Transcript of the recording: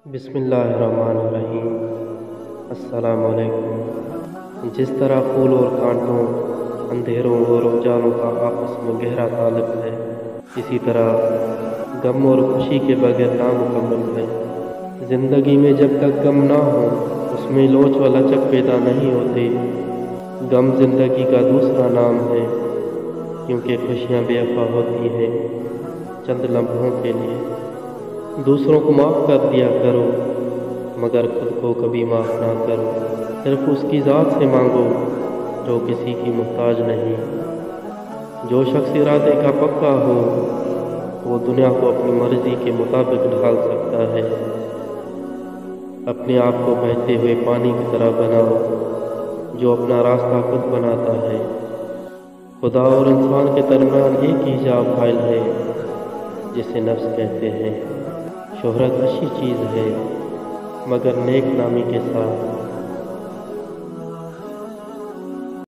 بسم اللہ الرحمن الرحیم۔ السلام علیکم۔ جس طرح پھول اور کانٹوں، اندھیروں اور اجالوں کا آپس میں گہرا تعلق ہے، اسی طرح غم اور خوشی کے بغیر نامکمل ہے۔ زندگی میں جب تک غم نہ ہو اس میں لوچ و لچک پیدا نہیں ہوتی۔ غم زندگی کا دوسرا نام ہے، کیونکہ خوشیاں بے وفا ہوتی ہیں چند لمحوں کے لیے۔ دوسروں کو معاف کر دیا کرو، مگر خود کو کبھی معاف نہ کرو۔ صرف اس کی ذات سے مانگو جو کسی کی محتاج نہیں۔ جو شخص ارادے کا پکا ہو وہ دنیا کو اپنی مرضی کے مطابق ڈھال سکتا ہے۔ اپنے آپ کو بہتے ہوئے پانی کی طرح بناؤ جو اپنا راستہ خود بناتا ہے۔ خدا اور انسان کے درمیان ایک ہی حجاب حائل ہے جسے نفس کہتے ہیں۔ شہرت اچھی چیز ہے، مگر نیک نامی کے ساتھ۔